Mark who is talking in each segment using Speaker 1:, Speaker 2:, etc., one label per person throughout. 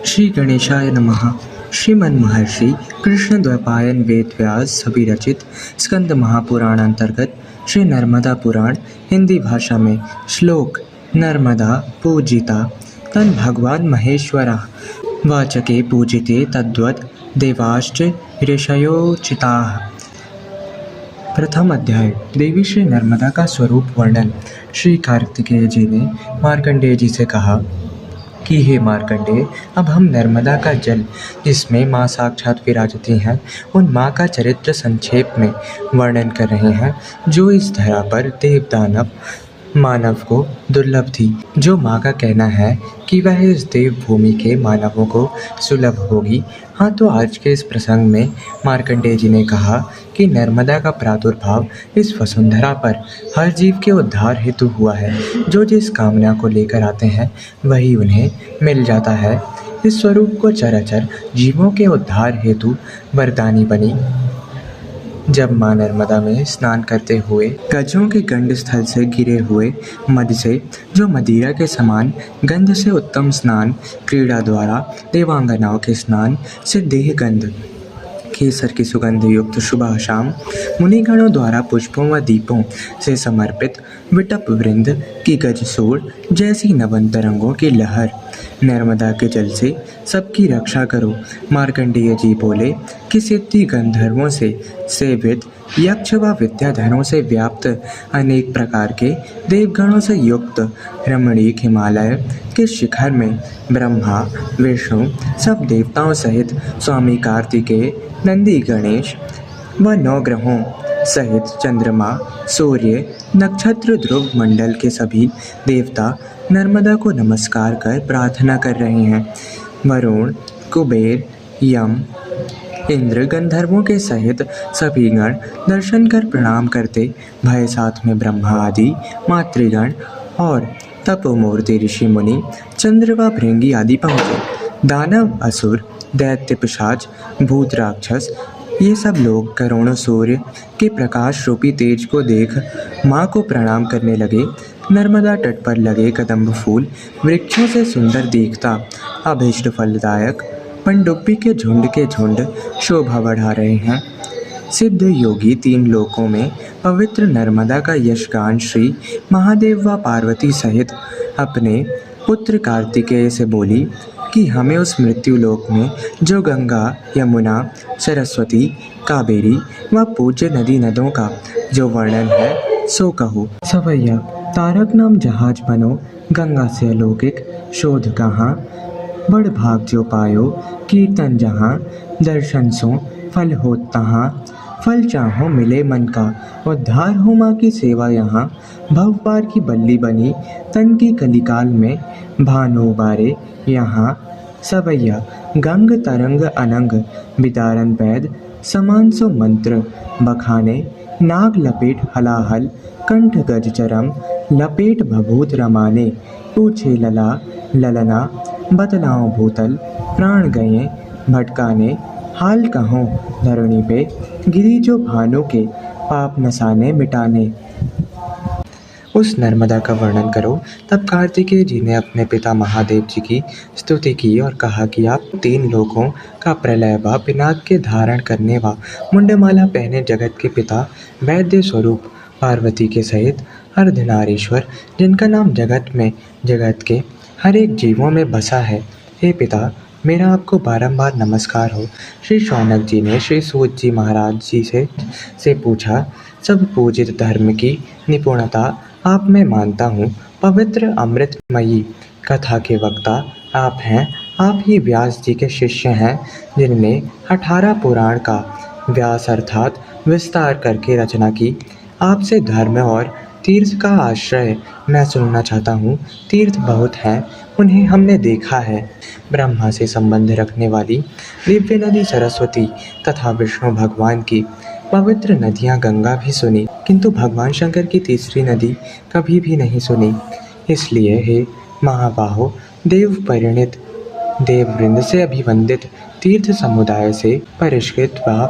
Speaker 1: श्री गणेशाय नमः। श्रीमन महर्षि कृष्ण द्वैपायन वेद व्यास सभी रचित स्कंद महापुराण अंतर्गत श्री नर्मदा पुराण हिंदी भाषा में श्लोक नर्मदा पूजिता तन भगवान महेश्वरा वाचके पूजिते तद्वत् देवाश्च ऋषयोचिताः। प्रथम अध्याय। देवी श्री नर्मदा का स्वरूप वर्णन। श्री कार्तिकेय जी ने मार्कंडेय जी से कहा कि हे मार्कंडेय, अब हम नर्मदा का जल जिसमें माँ साक्षात विराजती हैं उन माँ का चरित्र संक्षेप में वर्णन कर रहे हैं, जो इस धरा पर देव दानव मानव को दुर्लभ थी। जो माँ का कहना है कि वह इस देव भूमि के मानवों को सुलभ होगी। हाँ, तो आज के इस प्रसंग में मार्कंडेय जी ने कहा कि नर्मदा का प्रादुर्भाव इस वसुंधरा पर हर जीव के उद्धार हेतु हुआ है। जो जिस कामना को लेकर आते हैं वही उन्हें मिल जाता है। इस स्वरूप को चराचर जीवों के उद्धार हेतु वरदानी बनी। जब माँ नर्मदा में स्नान करते हुए गजों के गंड स्थल से गिरे हुए मद से, जो मदिरा के समान गंध से उत्तम स्नान क्रीड़ा द्वारा देवांगनाओं के स्नान से देह गंध केसर की सुगंध युक्त सुबह शाम मुनिगणों द्वारा पुष्पों व दीपों से समर्पित विटप वृंद की गजसूर जैसी नवन तरंगों की लहर नर्मदा के जल से सबकी रक्षा करो। मार्कंडेय जी बोले कि सिद्धि गंधर्वों से सेवित यक्ष व विद्याधरों से व्याप्त अनेक प्रकार के देवगणों से युक्त रमणीक हिमालय के शिखर में ब्रह्मा विष्णु सब देवताओं सहित स्वामी कार्तिकेय नंदी गणेश व नवग्रहों सहित चंद्रमा सूर्य नक्षत्र ध्रुव मंडल के सभी देवता नर्मदा को नमस्कार कर प्रार्थना कर रहे हैं। वरुण कुबेर यम इंद्र गंधर्वों के सहित सभी गण दर्शन कर प्रणाम करते भय साथ में ब्रह्मा आदि मातृगण और तपोमूर्ति ऋषि मुनि चंद्र व भृंगी आदि पहुँचे। दानव असुर दैत्य पिशाच भूत राक्षस ये सब लोग करोड़ों सूर्य के प्रकाश रूपी तेज को देख माँ को प्रणाम करने लगे। नर्मदा तट पर लगे कदम्ब फूल वृक्षों से सुंदर दिखता अभीष्ट फलदायक पनडुब्बी के झुंड शोभा बढ़ा रहे हैं। सिद्ध योगी तीन लोकों में पवित्र नर्मदा का यशगान श्री महादेव व पार्वती सहित अपने पुत्र कार्तिकेय से बोली कि हमें उस मृत्यु लोक में जो गंगा यमुना सरस्वती कावेरी व पूज्य नदी नदों का जो वर्णन है सो कहो। सवैया तारक नाम जहाज बनो गंगा से अलौकिक शोध कहाँ बड़ भाग जो पायो कीर्तन जहाँ दर्शन सो फल हो तहाँ फल चाहो मिले मन का उद्धार हो माँ की सेवा यहाँ भव पार की बल्ली बनी तन की कलिकाल में भानु बारे यहाँ सवैया गंग तरंग अनंग बिदारन पैद समान सो मंत्र बखाने नाग लपेट हलाहल कंठ गज चरम लपेट भभूत रमाने पूछे लला ललना बतलाओ भूतल प्राण गए भटकाने हाल कहो धरणी पे गिरी जो भानु के पाप नसाने मिटाने। उस नर्मदा का वर्णन करो। तब कार्तिकेय जी ने अपने पिता महादेव जी की स्तुति की और कहा कि आप तीन लोकों का प्रलय व पिनाक के धारण करने व मुंडमाला पहने जगत के पिता वैद्य स्वरूप पार्वती के सहित अर्धनारीश्वर जिनका नाम जगत में जगत के हर एक जीवों में बसा है। हे पिता, मेरा आपको बारंबार नमस्कार हो। श्री शौनक जी ने श्री सूत जी महाराज जी से पूछा, सब पूजित धर्म की निपुणता आप में मानता हूँ। पवित्र अमृतमयी कथा के वक्ता आप हैं। आप ही व्यास जी के शिष्य हैं जिनने 18 पुराण का व्यास अर्थात विस्तार करके रचना की। आपसे धर्म और तीर्थ का आश्रय मैं सुनना चाहता हूँ। तीर्थ बहुत हैं, उन्हें हमने देखा है। ब्रह्मा से संबंध रखने वाली दिव्य नदी सरस्वती तथा विष्णु भगवान की पवित्र नदियाँ गंगा भी सुनी, किंतु भगवान शंकर की तीसरी नदी कभी भी नहीं सुनी। इसलिए हे महाबाहो, देव परिणित देववृंद से अभिवंदित तीर्थ समुदाय से परिष्कृत व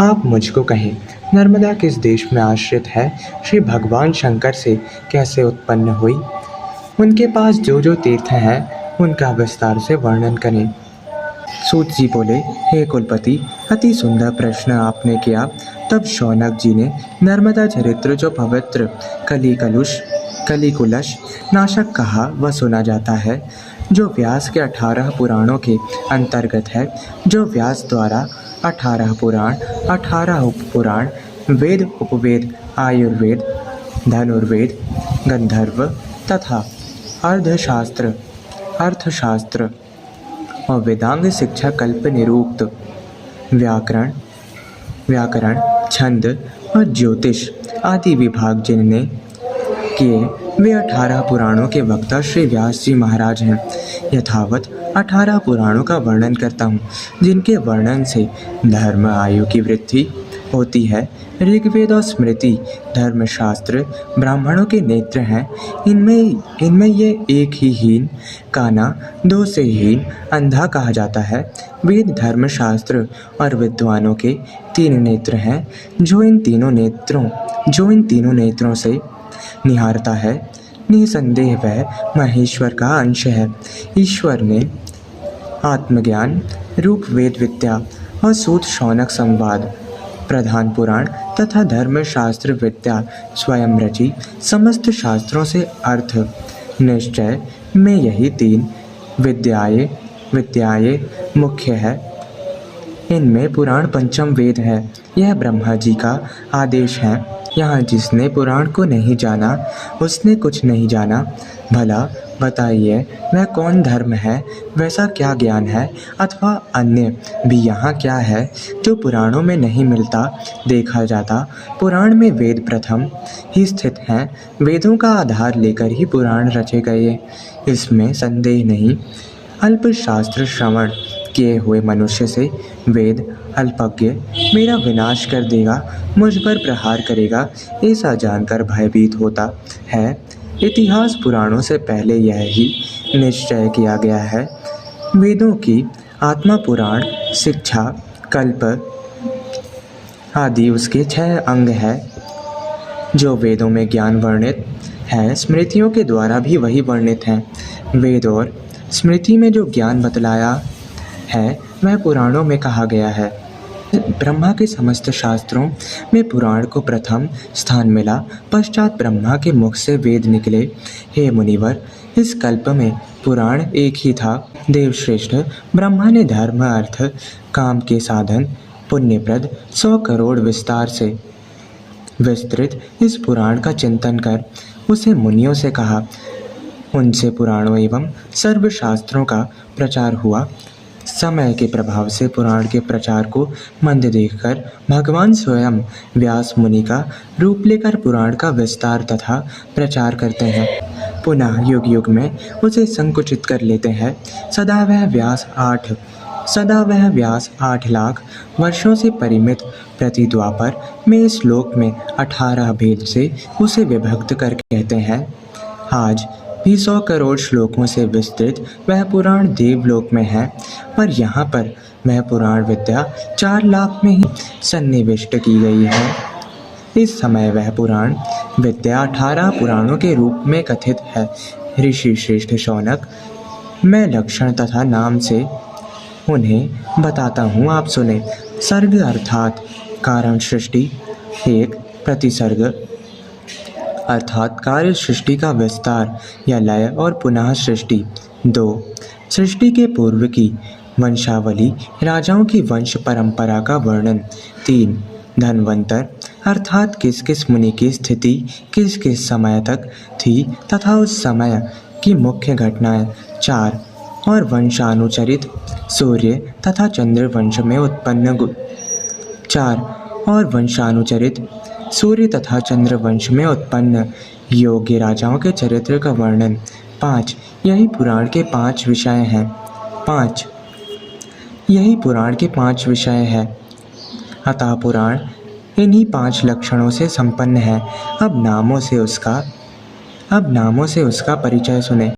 Speaker 1: आप मुझको कहें, नर्मदा किस देश में आश्रित है? श्री भगवान शंकर से कैसे उत्पन्न हुई? उनके पास जो जो तीर्थ हैं उनका विस्तार से वर्णन करें। सूत जी बोले, हे कुलपति, अति सुंदर प्रश्न आपने किया। तब शौनक जी ने नर्मदा चरित्र, जो पवित्र कलिकुलश नाशक कहा व सुना जाता है, जो व्यास के 18 पुराणों के अंतर्गत है, जो व्यास द्वारा 18 पुराण, 18 उपपुराण, वेद, उपवेद, आयुर्वेद, धनुर्वेद, गंधर्व तथा अर्थशास्त्र और वेदांग शिक्षा कल्प निरुक्त व्याकरण, छंद और ज्योतिष आदि विभाग जिनने किए, वे 18 पुराणों के वक्ता श्री व्यास जी महाराज हैं। यथावत 18 पुराणों का वर्णन करता हूँ, जिनके वर्णन से धर्म आयु की वृद्धि होती है। ऋग्वेद और स्मृति धर्मशास्त्र ब्राह्मणों के नेत्र हैं। इनमें ये एक ही हीन, काना, दो से हीन, अंधा कहा जाता है। वेद धर्मशास्त्र और विद्वानों के 3 नेत्र हैं, जो इन तीनों नेत्रों से निहारता है। निसंदेह वह महेश्वर का अंश है। ईश्वर ने आत्मज्ञान रूप वेद विद्या और सूत शौनक संवाद प्रधान पुराण तथा धर्मशास्त्र विद्या स्वयं रची। समस्त शास्त्रों से अर्थ निश्चय में यही 3 विद्याएं मुख्य है। इनमें पुराण पंचम वेद है। यह ब्रह्मा जी का आदेश है। यहाँ जिसने पुराण को नहीं जाना, उसने कुछ नहीं जाना। भला बताइए, वह कौन धर्म है, वैसा क्या ज्ञान है, अथवा अन्य भी यहाँ क्या है जो पुराणों में नहीं मिलता, देखा जाता। पुराण में वेद प्रथम ही स्थित हैं। वेदों का आधार लेकर ही पुराण रचे गए, इसमें संदेह नहीं। अल्प शास्त्र श्रवण किए हुए मनुष्य से वेद अल्पज्ञ मेरा विनाश कर देगा, मुझ पर प्रहार करेगा, ऐसा जानकर भयभीत होता है। इतिहास पुराणों से पहले यह ही निश्चय किया गया है। वेदों की आत्मा पुराण, शिक्षा, कल्प आदि उसके 6 अंग है। जो वेदों में ज्ञान वर्णित है, स्मृतियों के द्वारा भी वही वर्णित है। वेद और स्मृति में जो ज्ञान बतलाया है, वह पुराणों में कहा गया है। ब्रह्मा के समस्त शास्त्रों में पुराण को प्रथम स्थान मिला। पश्चात ब्रह्मा के मुख से वेद निकले। हे मुनिवर, इस कल्प में पुराण एक ही था। देवश्रेष्ठ ब्रह्मा ने धर्म, अर्थ, काम के साधन, पुण्यप्रद 100 करोड़ विस्तार से विस्तृत इस पुराण का चिंतन कर उसे मुनियों से कहा। उनसे पुराणों एवं सर्वशास्त्रों का प्रचार हुआ। समय के प्रभाव से पुराण के प्रचार को मंद देखकर भगवान स्वयं व्यास मुनि का रूप लेकर पुराण का विस्तार तथा प्रचार करते हैं। पुनः युग युग में उसे संकुचित कर लेते हैं। सदा वह व्यास 8 लाख वर्षों से परिमित प्रति द्वापर में इस श्लोक में 18 भेद से उसे विभक्त कर कहते हैं। आज भी 100 करोड़ श्लोकों से विस्तृत वह पुराण देवलोक में है, पर यहाँ पर वह पुराण विद्या 4 लाख में ही सन्निविष्ट की गई है। इस समय वह पुराण विद्या 18 पुराणों के रूप में कथित है। ऋषि श्रेष्ठ शौनक, मैं लक्षण तथा नाम से उन्हें बताता हूँ, आप सुने। सर्ग अर्थात कारण सृष्टि, 1 प्रतिसर्ग अर्थात कार्य सृष्टि का विस्तार या लय और पुनः सृष्टि, 2 सृष्टि के पूर्व की वंशावली, राजाओं की वंश परंपरा का वर्णन, 3 धन्वंतर अर्थात किस किस मुनि की स्थिति किस किस समय तक थी तथा उस समय की मुख्य घटनाएं, 4 और वंशानुचरित सूर्य तथा चंद्र वंश में उत्पन्न 4 और वंशानुचरित सूर्य तथा चंद्र वंश में उत्पन्न योग्य राजाओं के चरित्र का वर्णन, 5 यही पुराण के 5 विषय हैं। 5 यही पुराण के 5 विषय हैं। अतः पुराण इन्हीं 5 लक्षणों से संपन्न है। अब नामों से उसका परिचय सुने।